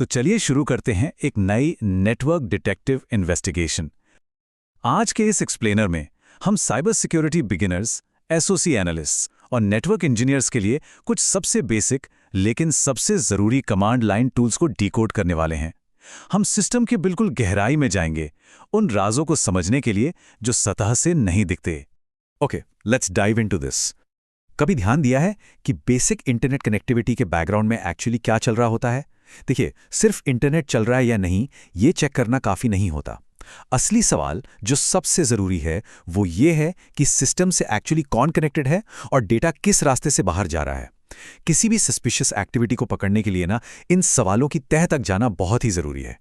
तो चलिए शुरू करते हैं एक नई नेटवर्क डिटेक्टिव इन्वेस्टिगेशन। आज के इस एक्सप्लेनर में हम cyber security beginners, SOC analysts और नेटवर्क इंजीनियर्स के लिए कुछ सबसे बेसिक लेकिन सबसे ज़रूरी कमांड लाइन टूल्स को डिकोड करने वाले हैं। हम सिस्टम की बिल्कुल गहराई में जाएंगे, उन राजों को समझने के लिए जो सतह से नहीं दिखते। Okay, let's dive into this. कभी ध्यान दिया है कि बेसिक इंटरनेट कनेक्टिविटी के बैकग्राउंड में एक्चुअली क्या चल रहा होता है? देखिए, सिर्फ इंटरनेट चल रहा है या नहीं, ये चेक करना काफ़ी नहीं होता। असली सवाल जो सबसे ज़रूरी है वो ये है कि सिस्टम से एक्चुअली कौन कनेक्टेड है और डेटा किस रास्ते से बाहर जा रहा है। किसी भी सस्पिशियस एक्टिविटी को पकड़ने के लिए इन सवालों की तह तक जाना बहुत ही ज़रूरी है।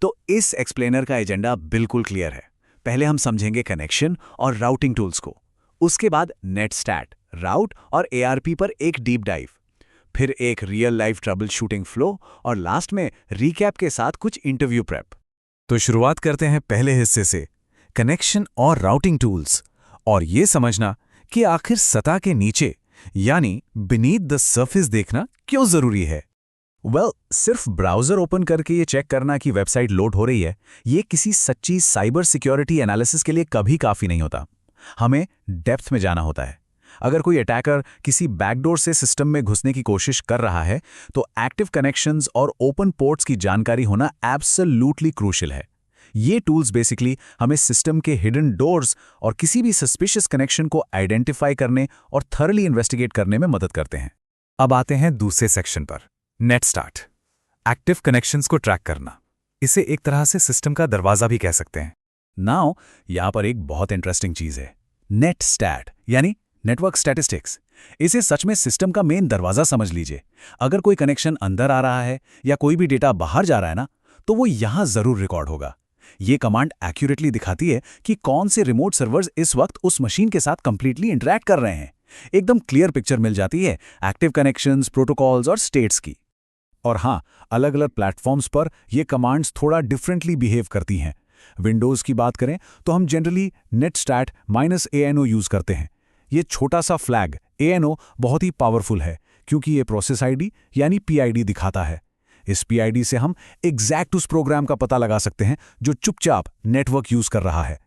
तो इस एक्सप्लेनर का एजेंडा बिल्कुल क्लियर है। पहले हम समझेंगे कनेक्शन और राउटिंग टूल्स को, उसके बाद नेटस्टैट, राउट और एआरपी पर एक डीप डाइव, फिर एक real life trouble shooting flow और लास्ट में रीकैप के साथ कुछ इंटरव्यू प्रेप। तो शुरुआत करते हैं पहले हिस्से से, कनेक्शन और राउटिंग टूल्स, और ये समझना कि आखिर सतह के नीचे यानी बीनीथ द सरफेस देखना क्यों जरूरी है। सिर्फ ब्राउजर ओपन करके ये चेक करना कि वेबसाइट लोड हो रही है, ये किसी सच्ची साइबर सिक्योरिटी एनालिसिस के लिए कभी काफी नहीं होता। हमें डेप्थ में जाना होता है। अगर कोई अटैकर किसी बैकडोर से सिस्टम में घुसने की कोशिश कर रहा है तो एक्टिव कनेक्शंस और ओपन पोर्ट्स की जानकारी होना एब्सोल्यूटली क्रूशियल है। ये टूल्स बेसिकली हमें सिस्टम के हिडन डोर्स और किसी भी सस्पिशियस कनेक्शन को आइडेंटिफाई करने और थॉरली इन्वेस्टिगेट करने में मदद करते हैं। अब आते हैं दूसरे सेक्शन पर, नेटस्टार्ट, एक्टिव कनेक्शंस को ट्रैक करना। इसे एक तरह से सिस्टम का दरवाजा भी कह सकते हैं। नाउ यहां पर एक बहुत इंटरेस्टिंग चीज है, नेटस्टैट यानी नेटवर्क स्टैटिस्टिक्स। इसे सच में सिस्टम का मेन दरवाजा समझ लीजिए। अगर कोई कनेक्शन अंदर आ रहा है या कोई भी डेटा बाहर जा रहा है तो वो यहां जरूर रिकॉर्ड होगा। ये कमांड एक्यूरेटली दिखाती है कि कौन से रिमोट सर्वर्स इस वक्त उस मशीन के साथ कंप्लीटली इंटरैक्ट कर रहे हैं। एकदम क्लियर पिक्चर मिल जाती है एक्टिव कनेक्शंस, प्रोटोकॉल्स और स्टेट्स की। और हाँ, अलग अलग प्लेटफॉर्म्स पर ये कमांड्स थोड़ा डिफरेंटली बिहेव करती हैं। विंडोज की बात करें तो हम जनरली नेटस्टैट -ANO यूज करते हैं। ये छोटा सा फ्लैग ANO बहुत ही पावरफुल है क्योंकि ये प्रोसेस आईडी यानी PID दिखाता है। इस PID से हम एग्जैक्ट उस प्रोग्राम का पता लगा सकते हैं जो चुपचाप नेटवर्क यूज कर रहा है।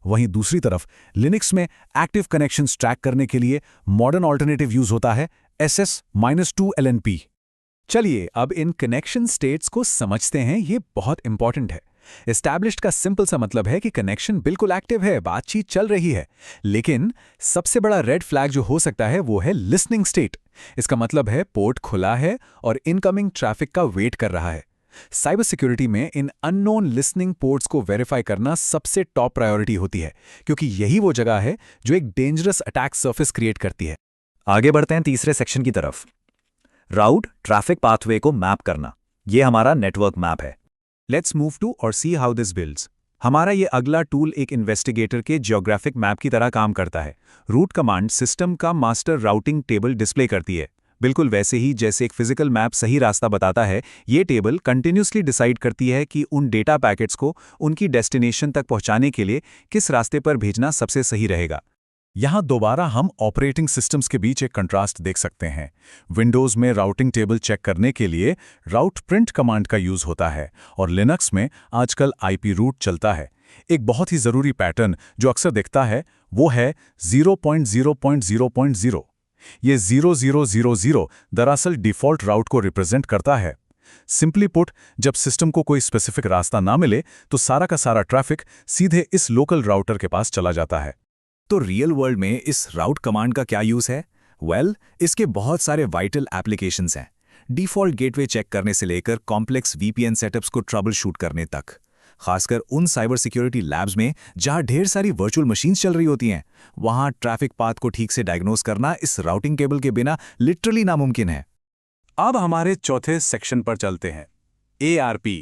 वहीं दूसरी तरफ लिनक्स में एक्टिव कनेक्शंस ट्रैक करने के लिए मॉडर्न ऑल्टरनेटिव यूज होता है SS-2 LNP। चलिए अब इन कनेक्शन स्टेट्स को समझते हैं, ये बहुत इंपॉर्टेंट है। एस्टैब्लिश्ड का सिंपल सा मतलब है कि कनेक्शन बिल्कुल एक्टिव है, बातचीत चल रही है। लेकिन सबसे बड़ा रेड फ्लैग जो हो सकता है वो है लिसनिंग स्टेट। इसका मतलब है पोर्ट खुला है और इनकमिंग ट्रैफिक का वेट कर रहा है। साइबर सिक्योरिटी में इन अननोन लिसनिंग पोर्ट्स को वेरीफाई करना सबसे टॉप प्रायोरिटी होती है, क्योंकि यही वो जगह है जो एक डेंजरस अटैक सर्फेस क्रिएट करती है। आगे बढ़ते हैं तीसरे सेक्शन की तरफ, राउट ट्रैफिक पाथवे को मैप करना। यह हमारा नेटवर्क मैप है। लेट्स मूव टू और सी हाउ दिस बिल्ड्स। हमारा ये अगला टूल एक इन्वेस्टिगेटर के जियोग्राफिक मैप की तरह काम करता है। रूट कमांड सिस्टम का मास्टर राउटिंग टेबल डिस्प्ले करती है। बिल्कुल वैसे ही जैसे एक फिजिकल मैप सही रास्ता बताता है, ये टेबल कंटिन्यूसली डिसाइड करती है कि उन डेटा पैकेट्स को उनकी डेस्टिनेशन तक पहुंचाने के लिए किस रास्ते पर भेजना सबसे सही रहेगा। यहाँ दोबारा हम ऑपरेटिंग सिस्टम्स के बीच एक कंट्रास्ट देख सकते हैं। विंडोज़ में राउटिंग टेबल चेक करने के लिए राउट प्रिंट कमांड का यूज़ होता है और लिनक्स में आजकल IP रूट चलता है। एक बहुत ही ज़रूरी पैटर्न जो अक्सर दिखता है वो है 0.0.0.0। ये 0000 दरअसल डिफ़ॉल्ट राउट को रिप्रेजेंट करता है। सिंपली पुट, जब सिस्टम को कोई स्पेसिफिक रास्ता ना मिले तो सारा का सारा ट्रैफिक सीधे इस लोकल राउटर के पास चला जाता है। तो रियल वर्ल्ड में इस राउट कमांड का क्या यूज़ है? इसके बहुत सारे वाइटल एप्लीकेशंस हैं। डिफ़ॉल्ट गेटवे चेक करने से लेकर कॉम्प्लेक्स VPN सेटअप्स को ट्रबल शूट करने तक। खासकर उन साइबर सिक्योरिटी लैब्स में जहां ढेर सारी वर्चुअल मशीन्स चल रही होती हैं, वहां ट्रैफिक पाथ को ठीक से डायग्नोस करना इस राउटिंग केबल के बिना लिटरली नामुमकिन है। अब हमारे चौथे सेक्शन पर चलते हैं, ARP,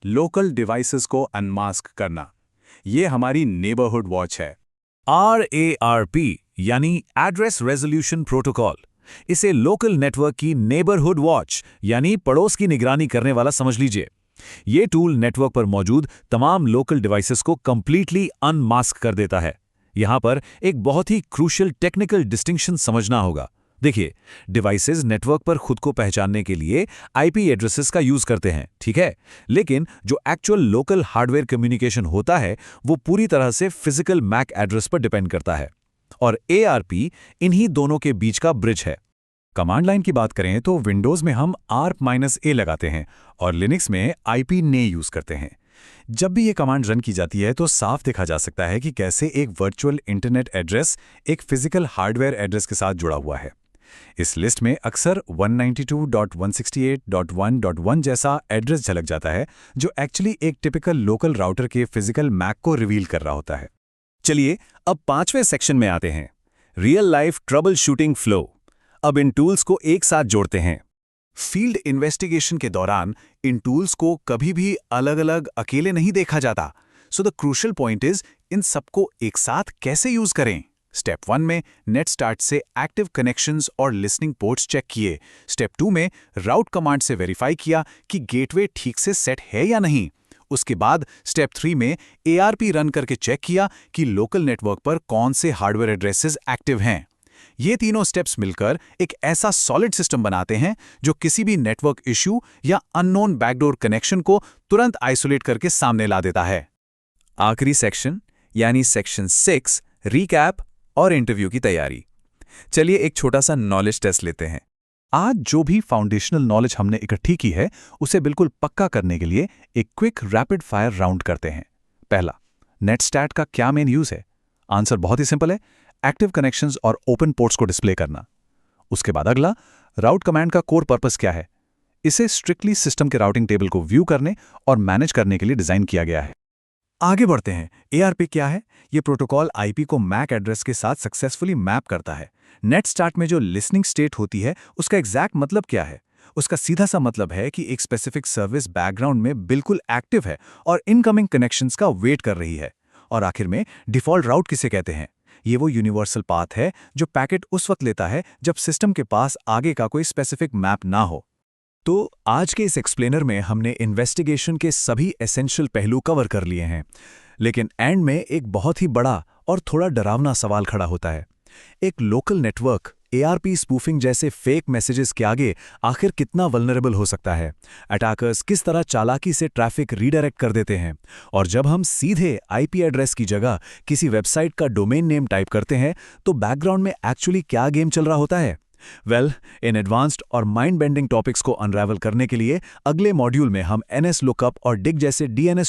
लोकल डिवाइसेस को अनमास्क करना। ये हमारी नेबरहुड वॉच है। RARP यानी एड्रेस रेजोल्यूशन प्रोटोकॉल। इसे लोकल नेटवर्क की नेबरहुड वॉच यानी पड़ोस की निगरानी करने वाला समझ लीजिए। ये टूल नेटवर्क पर मौजूद तमाम लोकल डिवाइसेस को कंप्लीटली अनमास्क कर देता है। यहां पर एक बहुत ही क्रूशियल टेक्निकल डिस्टिंक्शन समझना होगा। देखिए, डिवाइसेस नेटवर्क पर खुद को पहचानने के लिए आईपी एड्रेसेस का यूज करते हैं, ठीक है? लेकिन जो एक्चुअल लोकल हार्डवेयर कम्युनिकेशन होता है, वो पूरी तरह से फिजिकल मैक एड्रेस पर डिपेंड करता है। और एआरपी इन्हीं दोनों के बीच का ब्रिज है। कमांड लाइन की बात करें तो विंडोज में हम ARP-A लगाते हैं और लिनक्स में IP-NA यूज करते हैं। जब भी ये कमांड रन की जाती है तो साफ देखा जा सकता है कि कैसे एक वर्चुअल इंटरनेट एड्रेस एक फिजिकल हार्डवेयर एड्रेस के साथ जुड़ा हुआ है। इस लिस्ट में अक्सर 192.168.1.1 जैसा एड्रेस झलक जाता है, जो एक्चुअली एक टिपिकल लोकल राउटर के फिजिकल मैक को रिवील कर रहा होता है। चलिए अब 5वें सेक्शन में आते हैं, real life trouble shooting flow. अब इन टूल्स को एक साथ जोड़ते हैं। फील्ड इन्वेस्टिगेशन के दौरान इन टूल्स को कभी भी अलग-अलग अकेले नहीं देखा जाता। So the crucial point is in सबको एक साथ कैसे यूज करें। स्टेप 1 में नेट स्टार्ट से एक्टिव कनेक्शंस और लिसनिंग पोर्ट्स चेक किए। स्टेप 2 में राउट कमांड से वेरीफाई किया कि गेटवे ठीक से सेट है या नहीं। उसके बाद स्टेप 3 में ARP रन करके चेक किया कि लोकल नेटवर्क पर कौन से हार्डवेयर एड्रेसेस एक्टिव हैं। ये तीनों स्टेप्स मिलकर एक ऐसा सॉलिड सिस्टम बनाते हैं जो किसी भी नेटवर्क इश्यू या अननोन बैकडोर कनेक्शन को तुरंत आइसोलेट करके सामने ला देता है। आखिरी सेक्शन यानी सेक्शन 6, रीकैप और इंटरव्यू की तैयारी। चलिए एक छोटा सा नॉलेज टेस्ट लेते हैं। आज जो भी फाउंडेशनल नॉलेज हमने इकट्ठी की है, उसे बिल्कुल पक्का करने के लिए एक क्विक रैपिड फायर राउंड करते हैं। पहला, नेटस्टैट का क्या मेन यूज है? आंसर बहुत ही सिंपल है, एक्टिव कनेक्शंस और ओपन पोर्ट्स को डिस्प्ले करना। उसके बाद अगला, राउट कमांड का कोर पर्पस क्या है? इसे स्ट्रिक्टली सिस्टम के राउटिंग टेबल को व्यू करने और मैनेज करने के लिए डिजाइन किया गया है। आगे बढ़ते हैं, ARP क्या है? ये प्रोटोकॉल IP को मैक एड्रेस के साथ सक्सेसफुली मैप करता है। नेट स्टार्ट में जो लिसनिंग स्टेट होती है, उसका एग्जैक्ट मतलब क्या है? उसका सीधा सा मतलब है कि एक स्पेसिफिक सर्विस बैकग्राउंड में बिल्कुल एक्टिव है और इनकमिंग कनेक्शंस का वेट कर रही है। और आखिर में डिफ़ॉल्ट राउट किसे कहते हैं? ये वो यूनिवर्सल पाथ है जो पैकेट उस वक्त लेता है जब सिस्टम के पास आगे का कोई स्पेसिफिक मैप ना हो। तो आज के इस एक्सप्लेनर में हमने इन्वेस्टिगेशन के सभी एसेंशियल पहलू कवर कर लिए हैं, लेकिन एंड में एक बहुत ही बड़ा और थोड़ा डरावना सवाल खड़ा होता है। एक लोकल नेटवर्क ARP स्पूफिंग जैसे फेक मैसेजेस के आगे आखिर कितना वल्नरेबल हो सकता है? अटैकर्स किस तरह चालाकी से ट्रैफिक रीडायरेक्ट कर देते हैं? और जब हम सीधे IP एड्रेस की जगह किसी वेबसाइट का डोमेन नेम टाइप करते हैं, तो बैकग्राउंड में एक्चुअली क्या गेम चल रहा होता है? इन एडवांस्ड और माइंड बेंडिंग टॉपिक्स को अनरावल करने के लिए अगले मॉड्यूल में हम NS लुकअप और डिग जैसे DNS